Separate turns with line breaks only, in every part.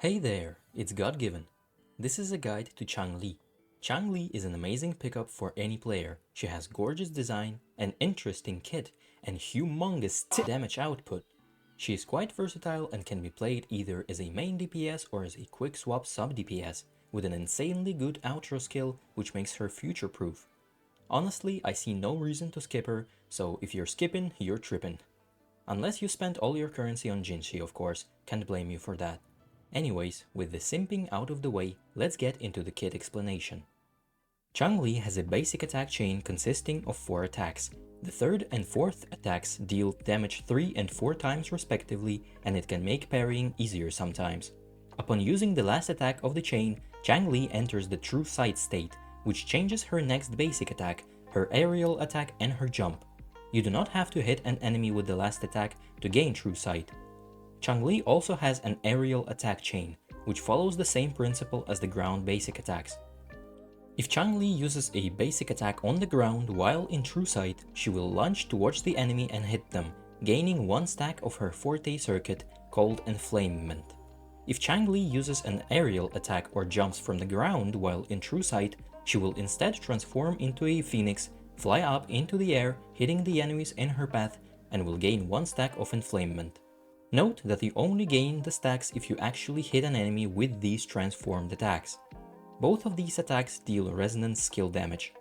Hey there, it's God-given. This is a guide to Changli. Changli is an amazing pickup for any player. She has gorgeous design, an interesting kit, and humongous damage output. She is quite versatile and can be played either as a main DPS or as a quick swap sub DPS, with an insanely good outro skill which makes her future-proof. Honestly, I see no reason to skip her, so if you're skipping, you're tripping. Unless you spent all your currency on Jinshi, of course, can't blame you for that. Anyways, with the simping out of the way, let's get into the kit explanation. Changli has a basic attack chain consisting of 4 attacks. The third and fourth attacks deal damage 3 and 4 times respectively, and it can make parrying easier sometimes. Upon using the last attack of the chain, Changli enters the True Sight state, which changes her next basic attack, her aerial attack and her jump. You do not have to hit an enemy with the last attack to gain True Sight. Changli also has an aerial attack chain, which follows the same principle as the ground basic attacks. If Changli uses a basic attack on the ground while in True Sight, she will lunge towards the enemy and hit them, gaining 1 stack of her forte circuit called Enflamement. If Changli uses an aerial attack or jumps from the ground while in True Sight, she will instead transform into a phoenix, fly up into the air, hitting the enemies in her path, and will gain 1 stack of Enflamement. Note that you only gain the stacks if you actually hit an enemy with these transformed attacks. Both of these attacks deal resonance skill damage.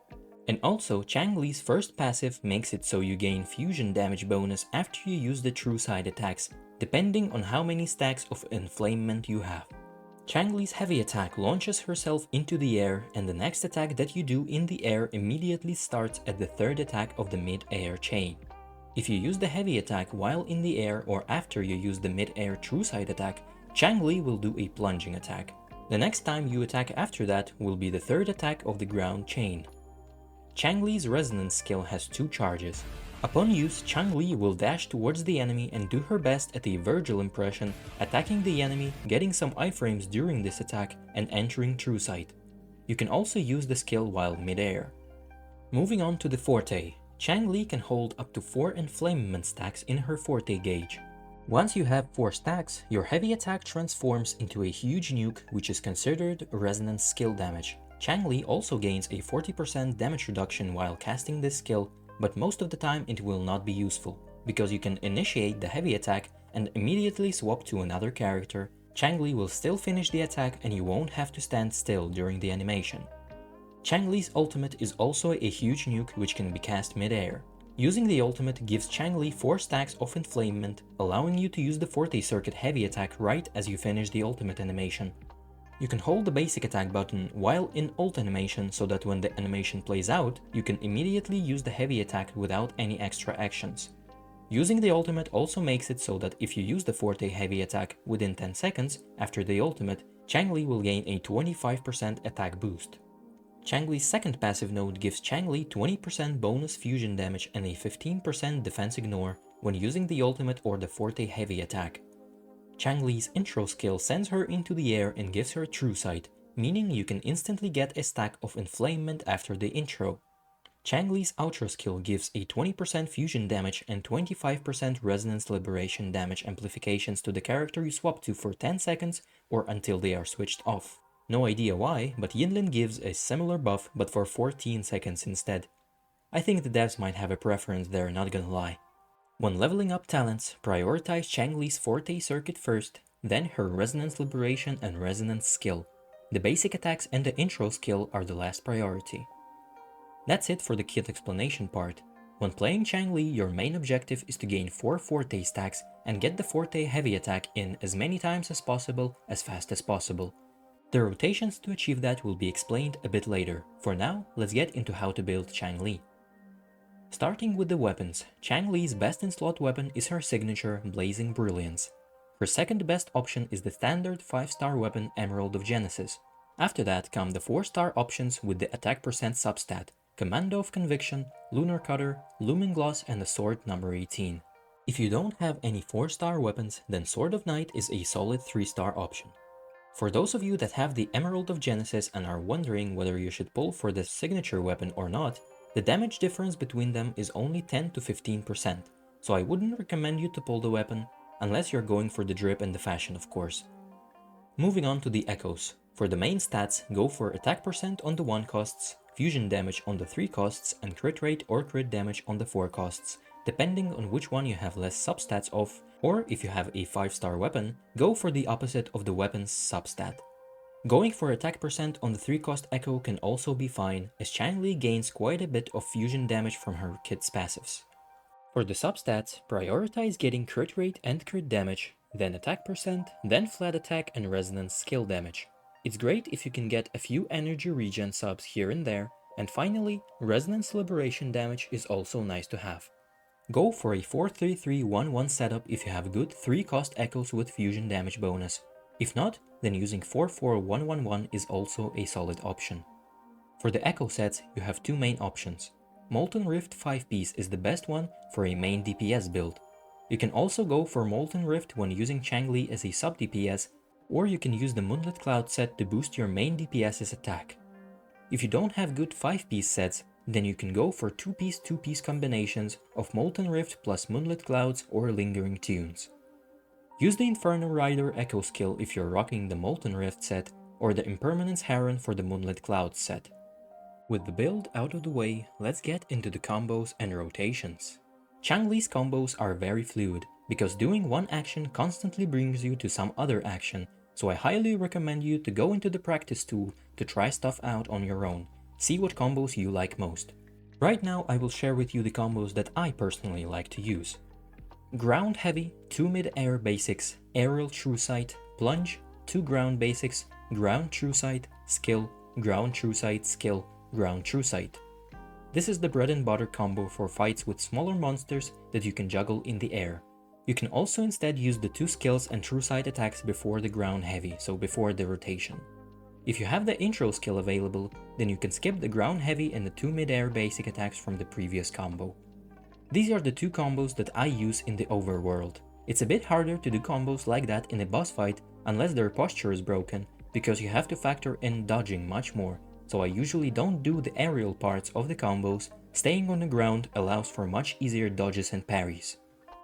And also, Changli's first passive makes it so you gain fusion damage bonus after you use the True Sight attacks, depending on how many stacks of Enflamement you have. Changli's heavy attack launches herself into the air, and the next attack that you do in the air immediately starts at the third attack of the mid-air chain. If you use the heavy attack while in the air or after you use the mid-air True Sight attack, Changli will do a plunging attack. The next time you attack after that will be the third attack of the ground chain. Changli's resonance skill has 2 charges. Upon use, Changli will dash towards the enemy and do her best at a Virgil impression, attacking the enemy, getting some iframes during this attack, and entering True Sight. You can also use the skill while mid-air. Moving on to the Forte. Changli can hold up to 4 Enflamement stacks in her Forte gauge. Once you have 4 stacks, your heavy attack transforms into a huge nuke, which is considered resonance skill damage. Changli also gains a 40% damage reduction while casting this skill, but most of the time it will not be useful, because you can initiate the heavy attack and immediately swap to another character. Changli will still finish the attack and you won't have to stand still during the animation. Changli's ultimate is also a huge nuke which can be cast mid-air. Using the ultimate gives Changli 4 stacks of Enflamement, allowing you to use the Forte Circuit heavy attack right as you finish the ultimate animation. You can hold the basic attack button while in ult animation so that when the animation plays out, you can immediately use the heavy attack without any extra actions. Using the ultimate also makes it so that if you use the Forte heavy attack within 10 seconds after the ultimate, Changli will gain a 25% attack boost. Changli's second passive node gives Changli 20% bonus fusion damage and a 15% defense ignore when using the ultimate or the Forte heavy attack. Changli's intro skill sends her into the air and gives her True Sight, meaning you can instantly get a stack of Enflamement after the intro. Changli's outro skill gives a 20% fusion damage and 25% resonance liberation damage amplifications to the character you swap to for 10 seconds or until they are switched off. No idea why, but Yinlin gives a similar buff but for 14 seconds instead. I think the devs might have a preference there, not gonna lie. When leveling up talents, prioritize Changli's Forte Circuit first, then her Resonance Liberation and Resonance skill. The basic attacks and the intro skill are the last priority. That's it for the kit explanation part. When playing Changli, your main objective is to gain 4 Forte stacks and get the Forte heavy attack in as many times as possible, as fast as possible. The rotations to achieve that will be explained a bit later. For now, let's get into how to build Changli. Starting with the weapons, Changli's best in slot weapon is her signature Blazing Brilliance. Her second best option is the standard 5-star weapon Emerald of Genesis. After that come the 4-star options with the attack percent substat, Commando of Conviction, Lunar Cutter, Lumen Gloss and the Sword number 18. If you don't have any 4-star weapons, then Sword of Night is a solid 3-star option. For those of you that have the Emerald of Genesis and are wondering whether you should pull for this signature weapon or not, the damage difference between them is only 10 to 15%, so I wouldn't recommend you to pull the weapon, unless you're going for the drip and the fashion of course. Moving on to the echoes. For the main stats, go for attack percent on the 1 costs, fusion damage on the 3 costs, and crit rate or crit damage on the 4 costs, depending on which one you have less substats of, or if you have a 5-star weapon, go for the opposite of the weapon's substat. Going for attack percent on the 3-cost echo can also be fine, as Changli gains quite a bit of fusion damage from her kit's passives. For the substats, prioritize getting crit rate and crit damage, then attack percent, then flat attack and resonance skill damage. It's great if you can get a few energy regen subs here and there, and finally, resonance liberation damage is also nice to have. Go for a 4-3-3-1-1 setup if you have good 3-cost echoes with fusion damage bonus. If not, then using 4-4-1-1-1 is also a solid option. For the echo sets, you have two main options. Molten Rift 5-piece is the best one for a main DPS build. You can also go for Molten Rift when using Changli as a sub DPS, or you can use the Moonlit Cloud set to boost your main DPS's attack. If you don't have good 5-piece sets, then you can go for 2-piece combinations of Molten Rift plus Moonlit Clouds or Lingering Tunes. Use the Inferno Rider Echo skill if you're rocking the Molten Rift set, or the Impermanence Heron for the Moonlit Clouds set. With the build out of the way, let's get into the combos and rotations. Changli's combos are very fluid, because doing one action constantly brings you to some other action, so I highly recommend you to go into the practice tool to try stuff out on your own, see what combos you like most. Right now I will share with you the combos that I personally like to use. Ground Heavy, 2 mid-air basics, Aerial True Sight, Plunge, 2 ground basics, Ground True Sight, Skill, Ground True Sight, Skill, Ground True Sight. This is the bread and butter combo for fights with smaller monsters that you can juggle in the air. You can also instead use the 2 skills and True Sight attacks before the ground heavy, so before the rotation. If you have the intro skill available, then you can skip the ground heavy and the 2 mid-air basic attacks from the previous combo. These are the 2 combos that I use in the overworld. It's a bit harder to do combos like that in a boss fight unless their posture is broken, because you have to factor in dodging much more, so I usually don't do the aerial parts of the combos. Staying on the ground allows for much easier dodges and parries.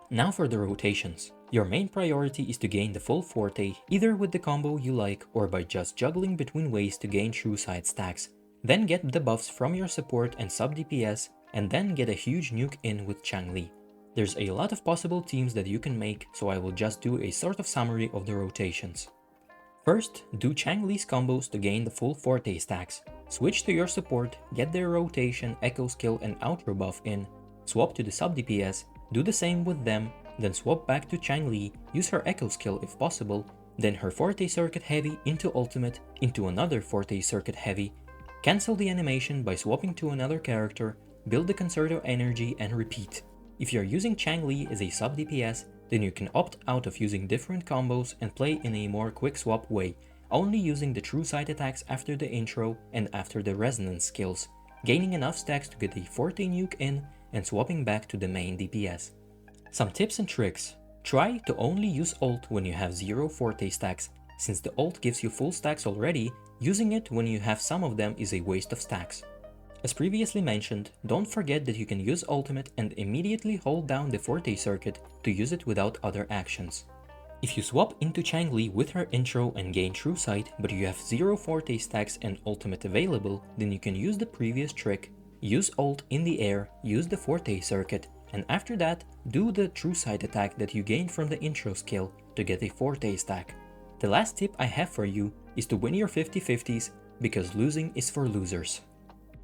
Now for the rotations. Your main priority is to gain the full forte, either with the combo you like or by just juggling between ways to gain True Sight stacks. Then get the buffs from your support and sub DPS, and then get a huge nuke in with Changli. There's a lot of possible teams that you can make, so I will just do a sort of summary of the rotations. First, do Changli's combos to gain the full forte stacks. Switch to your support, get their rotation, echo skill and outro buff in, swap to the sub DPS, do the same with them, then swap back to Changli, use her echo skill if possible, then her forte circuit heavy into ultimate, into another forte circuit heavy, cancel the animation by swapping to another character, build the concerto energy and repeat. If you're using Changli as a sub DPS, then you can opt out of using different combos and play in a more quick swap way, only using the True Sight attacks after the intro and after the resonance skills, gaining enough stacks to get a forte nuke in and swapping back to the main DPS. Some tips and tricks. Try to only use ult when you have 0 forte stacks. Since the ult gives you full stacks already, using it when you have some of them is a waste of stacks. As previously mentioned, don't forget that you can use ultimate and immediately hold down the forte circuit to use it without other actions. If you swap into Changli with her intro and gain True Sight, but you have 0 forte stacks and ultimate available, then you can use the previous trick, use ult in the air, use the forte circuit, and after that, do the True Sight attack that you gained from the intro skill to get a forte stack. The last tip I have for you is to win your 50-50s, because losing is for losers.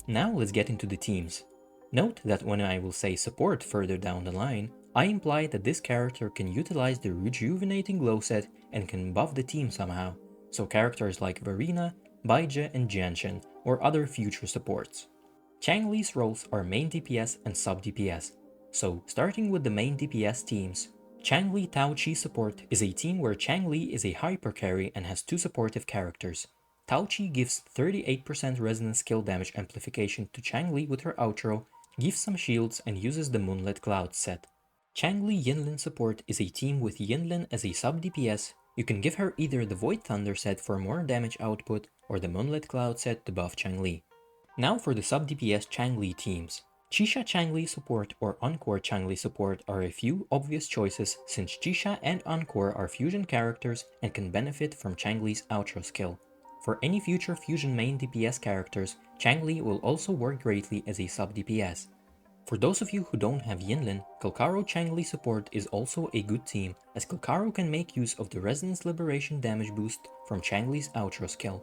Now let's get into the teams. Note that when I will say support further down the line, I imply that this character can utilize the rejuvenating glow set and can buff the team somehow, so characters like Verena, Baija and Jianshen or other future supports. Changli's roles are main DPS and sub DPS, so starting with the main DPS teams, Changli Tao Chi support is a team where Changli is a hyper carry and has 2 supportive characters. Tao Chi gives 38% resonance skill damage amplification to Changli with her outro, gives some shields and uses the Moonlit Cloud set. Changli Yinlin support is a team with Yinlin as a sub DPS. You can give her either the Void Thunder set for more damage output or the Moonlit Cloud set to buff Changli. Now for the sub DPS Changli teams. Chisha Changli support or Encore Changli support are a few obvious choices since Chisha and Encore are fusion characters and can benefit from Changli's outro skill. For any future fusion main DPS characters, Changli will also work greatly as a sub DPS. For those of you who don't have Yinlin, Kalkaro Changli support is also a good team as Kalkaro can make use of the Resonance Liberation damage boost from Changli's outro skill.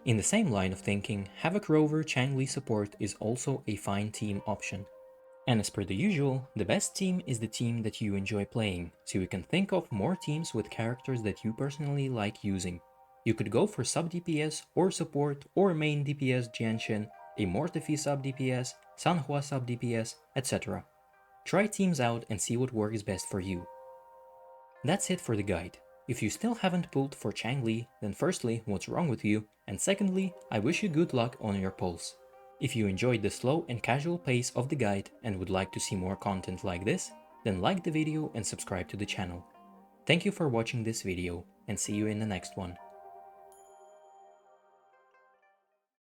In the same line of thinking, Havoc Rover Changli support is also a fine team option. And as per the usual, the best team is the team that you enjoy playing, so you can think of more teams with characters that you personally like using. You could go for sub DPS or support or main DPS Jianshin, a Mortefi sub DPS, Sanhua sub DPS, etc. Try teams out and see what works best for you. That's it for the guide. If you still haven't pulled for Changli, then firstly, what's wrong with you? And secondly, I wish you good luck on your pulls. If you enjoyed the slow and casual pace of the guide and would like to see more content like this, then like the video and subscribe to the channel. Thank you for watching this video and see you in the next one.